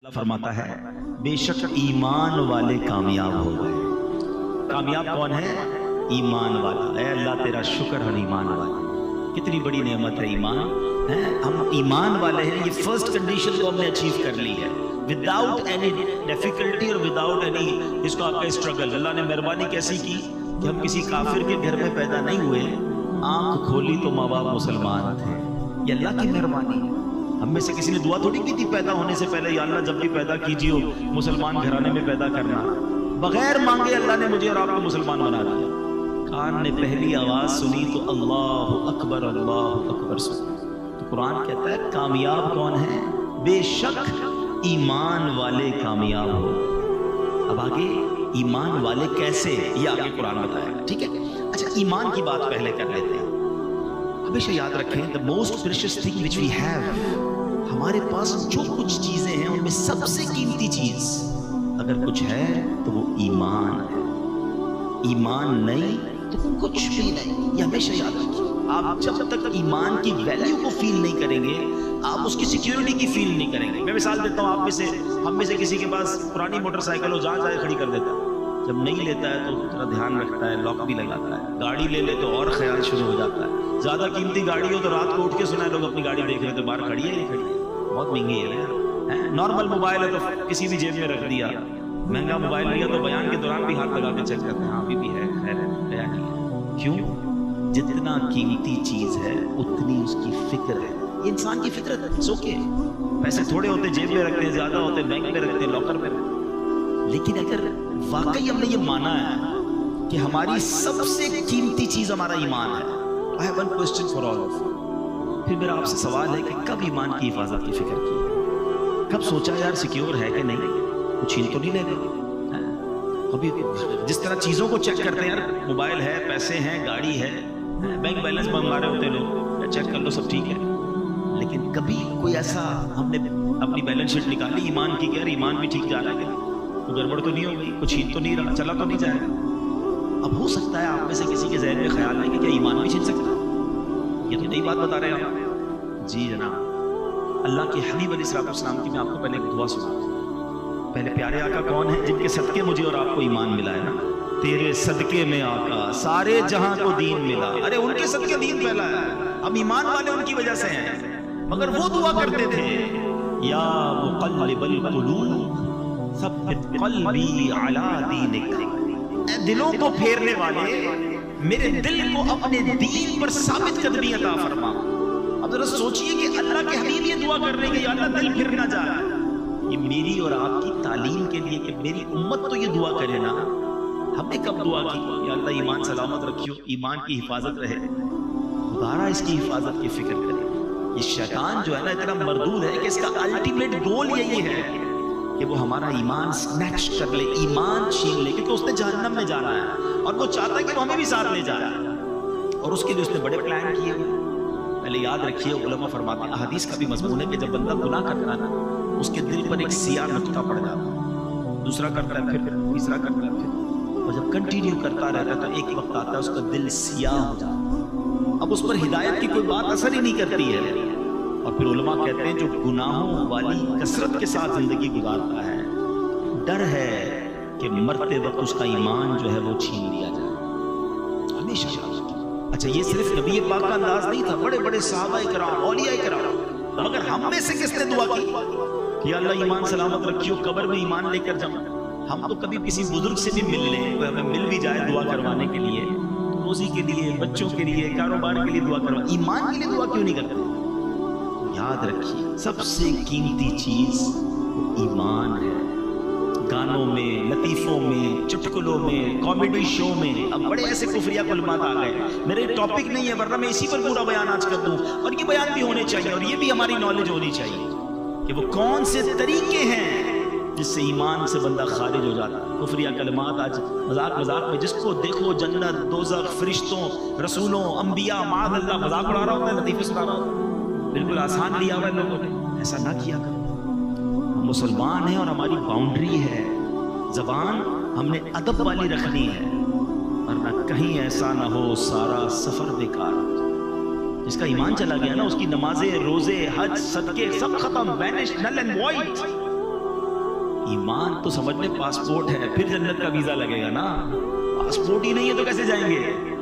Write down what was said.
اللہ فرماتا ہے بے شک ایمان والے کامیاب ہو گئے۔ کامیاب کون ہے؟ ایمان والا۔ اے اللہ تیرا شکر ہے ایمان والے، کتنی بڑی نعمت ہے ایمان ہے۔ ہم ایمان والے ہیں، یہ فرسٹ کنڈیشن کو ہم نے اچیو کر لی ہے وداؤٹ اینی ڈیفیکلٹی اور وداؤٹ اینی اس کو آپ کا اسٹرگل۔ اللہ نے مہربانی کیسی کی کہ ہم کسی کافر کے گھر میں پیدا نہیں ہوئے، آنکھ کھولی تو ماں باپ مسلمان تھے۔ یہ اللہ کی مہربانی ہے۔ ہم میں سے کسی نے دعا تھوڑی کی تھی پیدا ہونے سے پہلے، یا اللہ جب بھی پیدا کیجیے مسلمان گھرانے میں پیدا کرنا، بغیر مانگے اللہ نے مجھے اور آپ کو مسلمان بنا دیا۔ کان نے پہلی آواز سنی تو اللہ اکبر سنی۔ تو قرآن کہتا ہے کامیاب کون ہے؟ بے شک ایمان والے کامیاب ہو۔ اب آگے ایمان والے کیسے، یہ آگے قرآن بتائے گا، ٹھیک ہے؟ اچھا ایمان کی بات پہلے کر لیتے ہیں۔ ہمیشہ یاد رکھیں the most precious thing which we have، ہمارے پاس جو کچھ چیزیں ہیں ان میں سب سے قیمتی چیز اگر کچھ ہے تو وہ ایمان ہے۔ ایمان نہیں تو کچھ بھی نہیں، یہ ہمیشہ یاد رکھیں۔ آپ جب تک ایمان کی ویلیو کو فیل نہیں کریں گے، آپ اس کی سیکیورٹی کی فیل نہیں کریں گے۔ میں مثال دیتا ہوں، ہم میں سے کسی کے پاس پرانی موٹر سائیکل ہو، جہاں جائے کھڑی کر دیتا ہے، جب نہیں لیتا ہے تو ذرا دھیان رکھتا ہے، لاک بھی لگاتا ہے۔ گاڑی لے لے تو اور خیال شروع ہو جاتا ہے۔ زیادہ قیمتی گاڑی ہو تو رات کو اٹھ کے سنا ہے لوگ اپنی گاڑی دیکھ رہے تو باہر کھڑی ہے، نہیں کھڑی ہے، بہت مہنگی ہے۔ نارمل موبائل ہے تو کسی بھی جیب میں رکھ دیا، مہنگا موبائل لیا تو بیان کے دوران بھی ہاتھ لگا کے چیک کرتے ہیں، ہاں ابھی بھی ہے، خیر ہے، گیا نہیں ہے۔ کیوں؟ جتنا قیمتی چیز ہے اتنی اس کی فکر ہے۔ یہ انسان کی فطرت ہے، سوکے پیسے تھوڑے ہوتے جیب میں رکھتے ہیں، زیادہ ہوتے بینک میں رکھتے ہیں، لاکر میں رکھتے ہیں۔ لیکن اگر واقعی ہم نے یہ مانا ہے کہ ہماری سب سے قیمتی چیز ہمارا ایمان ہے، I have one question for all of you۔ پھر میرا آپ سے سوال ہے کہ کب ایمان کی حفاظت کی فکر کی؟ کب سوچا یار سیکیور ہے کہ نہیں، کچھ چھین تو نہیں لے گا؟ ابھی جس طرح چیزوں کو چیک کرتے ہیں، یار موبائل ہے، پیسے ہیں، گاڑی ہے، بینک بیلنس منگوا رہے ہوتے لوگ، چیک کر لو سب ٹھیک ہے۔ لیکن کبھی کوئی ایسا ہم نے اپنی بیلنس شیٹ نکالی ایمان کی کہ یار ایمان بھی ٹھیک جا رہا ہے، کوئی گڑبڑ تو نہیں ہو گئی، کچھ چھین تو نہیں رہا، چلا تو نہیں جائے گا؟ اب ہو سکتا ہے آپ میں سے کسی کے ذہن میں خیال ہے کہ کیا ایمان بھی چھین سکتا ہے؟ یہ تو نئی بات بتا رہے ہیں آپ۔ جی جناب، اللہ کے حبیب علیہ السلام کی میں آپ کو پہلے ایک دعا سناتا۔ پہلے پیارے آقا کون ہیں؟ جن کے صدقے مجھے اور آپ کو ایمان ملا ہے نا۔ تیرے صدقے میں آقا سارے جہاں کو دین ملا۔ ارے ان کے صدقے دین پھیلا ہے، ہم ایمان والے ان کی وجہ سے ہیں۔ مگر وہ دعا کرتے تھے یا مقلب القلوب ثبت قلبی علی دینک، اے دلوں کو پھیرنے والے میرے دل کو اپنے دین پر ثابت قدمی عطا فرما۔ اب ذرا سوچئے کہ اللہ کے حبیب یہ دعا کر رہے ہیں کہ یا اللہ دل پھر نہ جائے۔ یہ میری اور آپ کی تعلیم کے لیے کہ میری امت تو یہ دعا کرے نا۔ ہم نے کب دعا کی یا اللہ ایمان سلامت رکھیو، ایمان کی حفاظت رہے، دوبارہ اس کی حفاظت کی فکر کرے۔ یہ شیطان جو ہے نا اتنا مردود ہے کہ اس کا الٹیمیٹ گول یہی ہے کہ وہ ہمارا ایمان سنیچ کر لے، ایمان چھین لے، کیونکہ اس نے جہنم میں جانا ہے اور وہ چاہتا ہے کہ وہ ہمیں بھی ساتھ لے جائے، اور اس کے لیے اس نے بڑے پلان کیے ہوئے۔ پہلے یاد رکھیے، علماء فرماتے ہیں، احادیث کا بھی مضمون ہے کہ جب بندہ گناہ کرتا ہے نا اس کے دل پر ایک سیاہ نقطہ پڑ جاتا ہے، دوسرا کرتا ہے، پھر تیسرا کرتا ہے، پھر اور جب کنٹینیو کرتا رہتا ہے تو ایک وقت آتا ہے اس کا دل سیاہ ہو جاتا ہے، اب اس پر ہدایت کی کوئی بات اثر ہی نہیں کرتی ہے۔ اور پھر علماء کہتے ہیں جو گناہوں والی کثرت کے ساتھ زندگی گزارتا ہے، ڈر ہے کہ مرتے وقت اس کا ایمان جو ہے وہ چھین لیا جائے، ہمیشہ یاد رکھیں۔ اچھا یہ صرف نبی پاک کا انداز نہیں تھا، بڑے بڑے صحابہ کرام، اولیاء کرام۔ مگر ہم میں سے کس نے دعا کی کہ اللہ ایمان سلامت رکھیو، قبر میں ایمان لے کر جاؤں؟ ہم تو کبھی کسی بزرگ سے بھی مل لیں، کوئی ہمیں مل بھی جائے دعا کروانے کے لیے، روزی کے لیے، بچوں کے لیے، کاروبار کے لیے دعا کروا، ایمان کے لیے دعا کیوں نہیں کرتے؟ یاد رکھیے سب سے قیمتی چیز ایمان ہے۔ گانوں میں، لطیفوں میں، چٹکلوں میں، کامیڈی شو میں اب بڑے ایسے کفریہ کلمات آ گئے۔ میرے ٹاپک نہیں ہے ورنہ میں اسی پر پورا بیان آج کر دوں، اور یہ بیان بھی ہونے چاہیے اور یہ بھی ہماری نالج ہونی چاہیے کہ وہ کون سے طریقے ہیں جس سے ایمان سے بندہ خارج ہو جاتا ہے۔ کفریہ کلمات آج مذاق مذاق میں جس کو دیکھو جنت، دوزخ، فرشتوں، رسولوں، انبیاء، معاذ اللہ مذاق اڑا رہا ہوتا ہے، لطیفے سنا رہا ہوتا ہے۔ بالکل آسان لیا ہوا ہے لوگوں نے، ایسا نہ کیا کرو۔ ہم مسلمان ہیں اور ہماری باؤنڈری ہے، زبان ہم نے ادب والی رکھنی ہے، ورنہ کہیں ایسا نہ ہو سارا سفر بیکار۔ جس کا ایمان چلا گیا نا اس کی نمازیں، روزے، حج، صدقے سب ختم، وینش، نل اینڈ وائٹ۔ ایمان تو سمجھ لیں پاسپورٹ ہے، پھر جنت کا ویزا لگے گا نا، پاسپورٹ ہی نہیں ہے تو کیسے جائیں گے؟